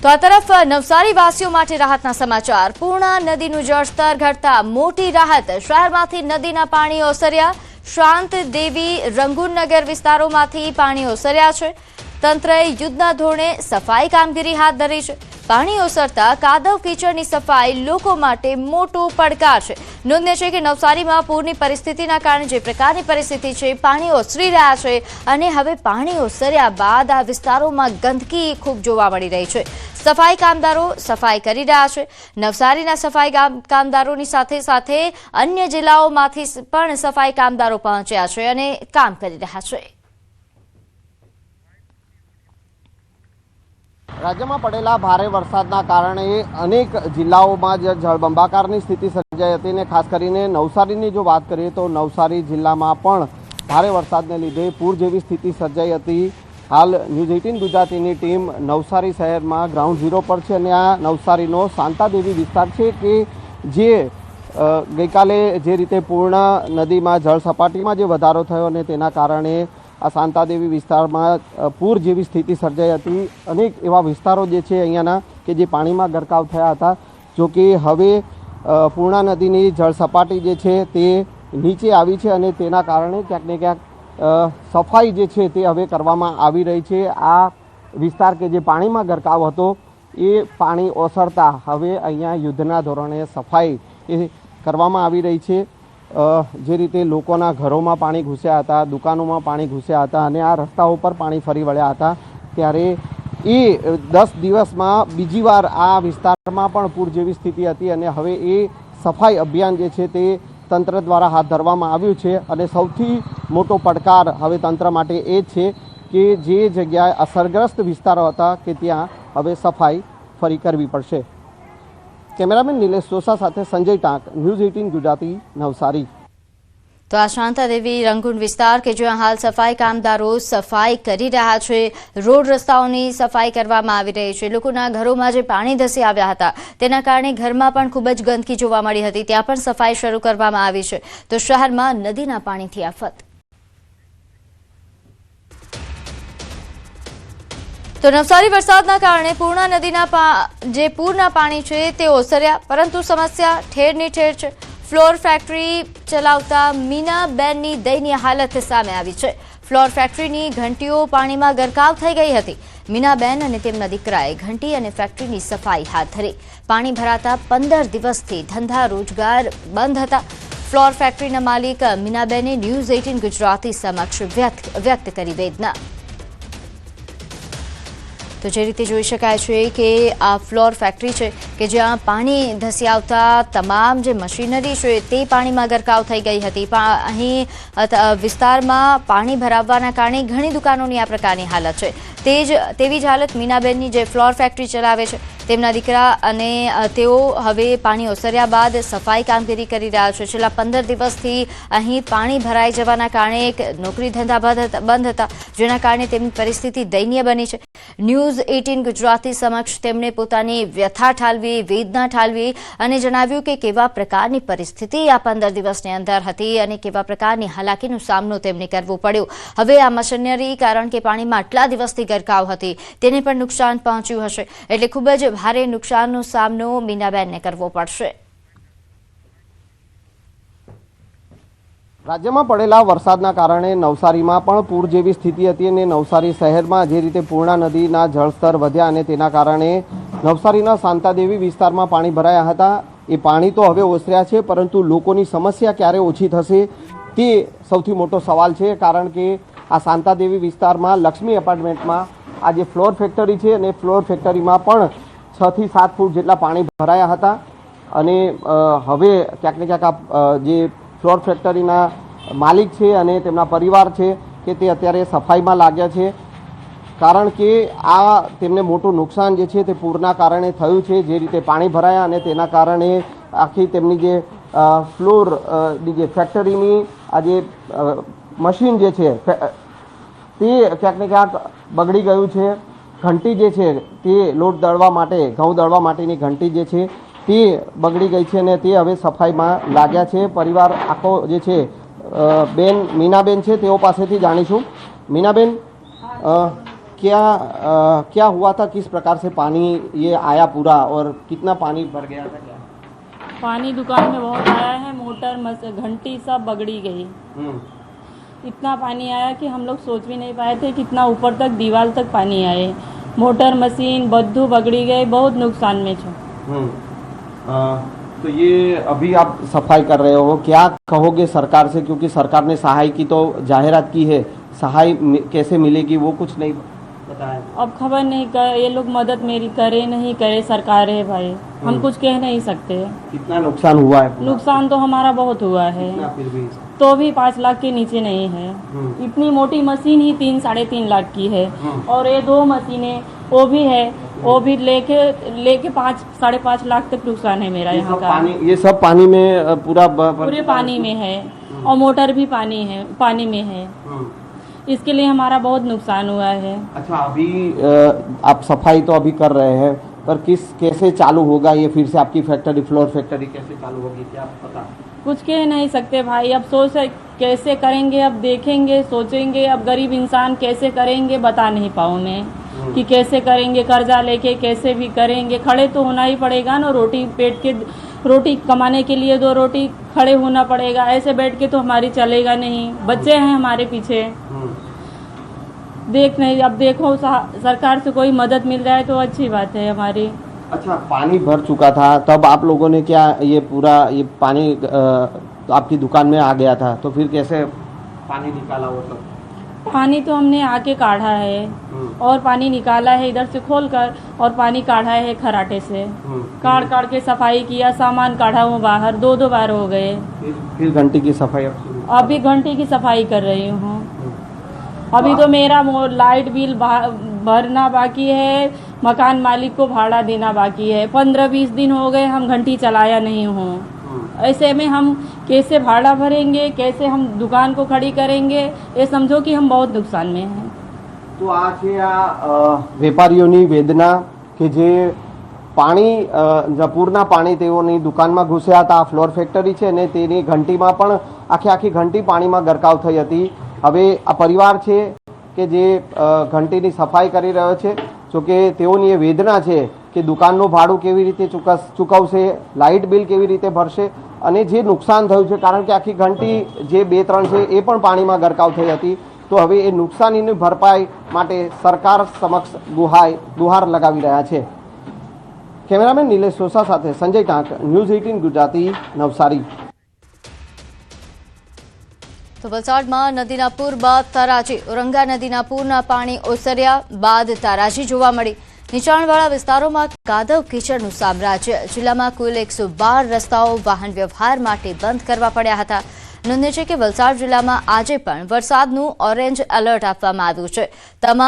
તો આ તરફ નવસારી વાસીઓ માટે રાહતના સમાચાર। પૂર્ણા નદીનું જળસ્તર ઘટતા મોટી રાહત। શહેરમાંથી નદીના પાણી ઓસર્યા। શાંત દેવી રંગુનગર વિસ્તારોમાંથી પાણી ઓસર્યા છે। તંત્રએ યુદ્ધના ધોરણે સફાઈ કામગીરી હાથ ધરી છે। પાણી ઓસરતા કાદવ કીચડની સફાઈ લોકો માટે મોટો પડકાર છે। નોંધનીય છે કે નવસારીમાં પૂરની પરિસ્થિતિના કારણે જે પ્રકારની પરિસ્થિતિ છે, પાણી ઓસરી રહ્યા છે અને હવે પાણી ઓસર્યા બાદ આ વિસ્તારોમાં ગંદકી ખૂબ જોવા મળી રહી છે। સફાઈ કામદારો સફાઈ કરી રહ્યા છે। નવસારીના સફાઈ કામદારોની સાથે સાથે અન્ય જિલ્લાઓમાંથી પણ સફાઈ કામદારો પહોંચ્યા છે અને કામ કરી રહ્યા છે। રાજ્યમાં પડેલા ભારે વરસાદના કારણે અનેક જિલ્લાઓમાં જળબંબાકારની સ્થિતિ સર્જાઈ હતી અને ખાસ કરીને નવસારીની જો વાત કરીએ તો નવસારી જિલ્લામાં પણ ભારે વરસાદને લીધે પૂર જેવી સ્થિતિ સર્જાઈ હતી। હાલ ન્યૂઝ 18 ગુજરાતીની ટીમ નવસારી શહેરમાં ગ્રાઉન્ડ ઝીરો પર છે અને આ નવસારીનો શાંતાદેવી વિસ્તાર છે કે જે ગઈકાલે જે રીતે પૂર્ણા નદીમાં જળ સપાટીમાં જે વધારો થયો અને તેના કારણે આ શાંતાદેવી વિસ્તારમાં પૂર જેવી સ્થિતિ સર્જાઈ હતી। અનેક એવા વિસ્તારો જે છે અહીંયાના કે જે પાણીમાં ગરકાવ થયા હતા। જો કે હવે પૂર્ણા નદીની જળ સપાટી જે છે તે નીચે આવી છે અને તેના કારણે ક્યાંક ને ક્યાંક સફાઈ જે છે તે હવે કરવામાં આવી રહી છે। આ વિસ્તાર કે જે પાણીમાં ગરકાવ હતો એ પાણી ઓસરતા હવે અહીંયા યુદ્ધના ધોરણે સફાઈ એ કરવામાં આવી રહી છે। જે રીતે લોકોના ઘરોમાં પાણી ઘૂસ્યા હતા, દુકાનોમાં પાણી ઘૂસ્યા હતા અને આ રસ્તાઓ પર પાણી ફરી વળ્યા હતા, ત્યારે એ 10 દિવસમાં બીજી વાર આ વિસ્તારમાં પણ પૂર જેવી સ્થિતિ હતી અને હવે એ સફાઈ અભિયાન જે છે તે તંત્ર દ્વારા હાથ ધરવામાં આવ્યું છે। અને સૌથી મોટો પડકાર હવે તંત્ર માટે એ છે કે જે જગ્યાએ અસરગ્રસ્ત વિસ્તારો હતા કે ત્યાં હવે સફાઈ ફરી કરવી પડશે। કેમેરામેન નિલેશ સોસા સાથે સંજય ટાંક, ન્યૂઝ 18 ગુજરાતી, નવસારી। તો આ શાંતાદેવી રંગુન વિસ્તાર કે જ્યાં હાલ સફાઈ કામદારો સફાઈ કરી રહ્યા છે। રોડ રસ્તાઓની સફાઈ કરવામાં આવી રહી છે। લોકોના ઘરોમાં જે પાણી ધસી આવ્યા હતા તેના કારણે ઘરમાં પણ ખૂબ જ ગંદકી જોવા મળી હતી, ત્યાં પણ સફાઈ શરૂ કરવામાં આવી છે। તો શહેરમાં નદીના પાણીથી આફત। તો નવસારી વરસાદના કારણે પૂર્ણા નદીના જે પૂરના પાણી છે તે ઓસર્યા, પરંતુ સમસ્યા ઠેરની ઠેર છે। ફ્લોર ફેક્ટરી ચલાવતા મીનાબેનની દયનીય હાલત સામે આવી છે। ફ્લોર ફેક્ટરીની ઘંટીઓ પાણીમાં ગરકાવ થઈ ગઈ હતી। મીનાબેન અને તેમના દીકરાએ ઘંટી અને ફેક્ટરીની સફાઈ હાથ ધરી। પાણી ભરાતા 15 દિવસથી ધંધા રોજગાર બંધ હતા। ફ્લોર ફેક્ટરીના માલિક મીનાબેને ન્યૂઝ 18 ગુજરાતી સમક્ષ વ્યક્ત કરી વેદના। તો જે રીતે જોઈ શકાય છે કે આ ફ્લોર ફેક્ટરી છે કે જ્યાં પાણી ધસી આવતા તમામ જે મશીનરી છે તે પાણીમાં ગરકાવ થઈ ગઈ હતી। અહીં વિસ્તારમાં પાણી ભરાવવાના કારણે ઘણી દુકાનોની આ પ્રકારની હાલત છે। તેવી જ હાલત મીનાબેનની જે ફ્લોર ફેક્ટરી ચલાવે છે તેમના દીકરા અને તેઓ હવે પાણી ઓસર્યા બાદ સફાઈ કામગીરી કરી રહ્યા છે। છેલ્લા 15 દિવસથી અહીં પાણી ભરાઈ જવાના કારણે નોકરી ધંધા બંધ હતા, જેના કારણે તેમની પરિસ્થિતિ દયનીય બની છે। ન્યૂઝ 18 ગુજરાતી સમક્ષ તેમણે પોતાની વ્યથા ઠાલવી, વેદના ઠાલવી અને જણાવ્યું કે કેવા પ્રકારની પરિસ્થિતિ આ 15 દિવસની અંદર હતી અને કેવા પ્રકારની હાલાકીનો સામનો તેમને કરવો પડ્યો। હવે આ મશીનરી કારણ કે પાણીમાં આટલા દિવસથી ગરકાવ હતી તેને પણ નુકસાન પહોંચ્યું હશે, એટલે ખૂબ જ ભારે નુકસાનનો સામનો મીનાબેનને કરવો પડશે। રાજ્યમાં પડેલા વરસાદના કારણે નવસારીમાં પણ પૂર જેવી સ્થિતિ હતી અને નવસારી શહેરમાં જે રીતે પૂર્ણા નદીના જળસ્તર વધ્યા અને તેના કારણે નવસારીના શાંતાદેવી વિસ્તારમાં પાણી ભરાયા હતા। એ પાણી તો હવે ઓસર્યા છે, પરંતુ લોકોની સમસ્યા ક્યારે ઓછી થશે તે સૌથી મોટો સવાલ છે। કારણ કે આ શાંતાદેવી વિસ્તારમાં લક્ષ્મી એપાર્ટમેન્ટમાં આ જે ફ્લોર ફેક્ટરી છે અને ફ્લોર ફેક્ટરીમાં પણ 6 થી 7 ફૂટ જેટલા પાણી ભરાયા હતા અને હવે ક્યાંક ને ક્યાંક જે ફ્લોર ફેક્ટરીના માલિક છે અને તેમના પરિવાર છે કે તે અત્યારે સફાઈમાં લાગ્યા છે, કારણ કે આ તેમને મોટું નુકસાન જે છે તે પૂરના કારણે થયું છે। જે રીતે પાણી ભરાયા અને તેના કારણે આખી તેમની જે ફ્લોરની જે ફેક્ટરીની આ જે મશીન જે છે તે ક્યાંક ને ક્યાંક બગડી ગયું છે। ઘંટી જે છે તે લોટ દળવા માટે, ઘઉં દળવા માટેની ઘંટી જે છે તે બગડી ગઈ છે અને તે હવે સફાઈમાં લાગ્યા છે। પરિવાર આખો જે છે બેન મીનાબેન છે તેઓ પાસેથી જાણીશું। મીનાબેન, क्या हुआ था, किस प्रकार से पानी ये आया पूरा और कितना पानी भर गया था क्या? पानी दुकान में बहुत आया है, मोटर घंटी सब बगड़ी गई। इतना पानी आया कि हम लोग सोच भी नहीं पाए थे कितना ऊपर तक दीवार तक पानी आए। मोटर मशीन बद्दू बगड़ी गए, बहुत नुकसान में छो। तो ये अभी आप सफाई कर रहे हो, क्या कहोगे सरकार से, क्योंकि सरकार ने सहाय की तो जाहिरात की है, सहाय कैसे मिलेगी वो कुछ नहीं बताया। अब खबर नहीं कर, ये लोग मदद मेरी करे नहीं करे, सरकार है भाई, हम कुछ कह नहीं सकते। कितना नुकसान हुआ है? नुकसान तो हमारा बहुत हुआ है, फिर भी तो भी 5 लाख के नीचे नहीं है। इतनी मोटी मशीन ही 3-3.5 लाख की है, और ये 2 मशीनें वो भी है, वो भी लेके 5-5.5 लाख तक नुकसान है मेरा यहाँ का। ये सब पानी में पूरे पानी में है, और मोटर भी पानी में है। इसके लिए हमारा बहुत नुकसान हुआ है। अच्छा, अभी आप सफाई तो अभी कर रहे हैं, पर कैसे चालू होगा ये फिर से आपकी फैक्ट्री, फ्लोर फैक्ट्री कैसे चालू होगी, क्या पता? कुछ कह नहीं सकते भाई, अब सोच कैसे करेंगे, अब देखेंगे, सोचेंगे। अब गरीब इंसान कैसे करेंगे बता नहीं पाऊँ मैं कि कैसे करेंगे। कर्जा लेके कैसे भी करेंगे, खड़े तो होना ही पड़ेगा ना। रोटी कमाने के लिए 2 रोटी खड़े होना पड़ेगा, ऐसे बैठ के तो हमारी चलेगा नहीं। बच्चे हैं हमारे पीछे, अब देखो सरकार से कोई मदद मिल जाए तो अच्छी बात है हमारी। अच्छा, पानी भर चुका था तब आप लोगों ने क्या ये पानी आपकी दुकान में आ गया था, तो फिर कैसे पानी निकाला वो सब? पानी तो हमने आके काढ़ा है, और पानी निकाला है इधर से खोल कर, और पानी काढ़ा है खराटे से। काढ़ के सफाई किया, सामान काढ़ा हूँ बाहर, 2 बार हो गए। फिर घंटी की सफाई अभी घंटी की सफाई कर रही हूँ। अभी तो मेरा लाइट बिल भरना बाकी है, मकान मालिक को भाड़ा देना बाकी है। 15-20 दिन हो गए हम घंटी चलाया नहीं हूँ। ऐसे में हम कैसे भाड़ा भरेंगे, कैसे हम दुकान को खड़ी करेंगे, ये समझो कि हम बहुत नुकसान में हैं। तो आ છે આ વેપારીઓની વેદના કે જે પાણી પૂરના પાણી તેઓની દુકાનમાં ઘૂસ્યા હતા। આ ફ્લોર ફેક્ટરી છે ને તેની ઘંટીમાં પણ આખી ઘંટી પાણીમાં ગરકાવ થઈ હતી। હવે આ પરિવાર છે કે જે ઘંટીની સફાઈ કરી રહ્યો છે, જોકે તેઓની એ વેદના છે કે દુકાનનું ભાડું કેવી રીતે ચૂકવશે, લાઇટ બિલ કેવી રીતે ભરશે, અને જે નુકસાન થયું છે કારણ કે આખી ઘંટી જે 2-3 છે એ પણ પાણીમાં ગરકાવ થઈ હતી। તો હવે એ નુકસાનીની ભરપાઈ માટે સરકાર સમક્ષ ગુહાર લગાવી રહ્યા છે। કેમેરામેન નિલેશ સોસા સાથે સંજય ટાંક, ન્યૂઝ 18 ગુજરાતી, નવસારી। તો વલસાડમાં નદીના પૂર બાદ તારાજી, ઓરંગા નદીના પૂરના પાણી ઓસર્યા બાદ તારાજી જોવા મળી। નીચાણવાળા વિસ્તારોમાં કાદવ કીચડનું સામ્રાજ્ય। જિલ્લામાં કુલ 112 રસ્તાઓ વાહન વ્યવહાર માટે બંધ કરવા પડ્યા હતા। નોંધનીય છે કે વલસાડ જિલ્લામાં આજે પણ વરસાદનું ઓરેન્જ એલર્ટ આપવામાં આવ્યું છે। તમામ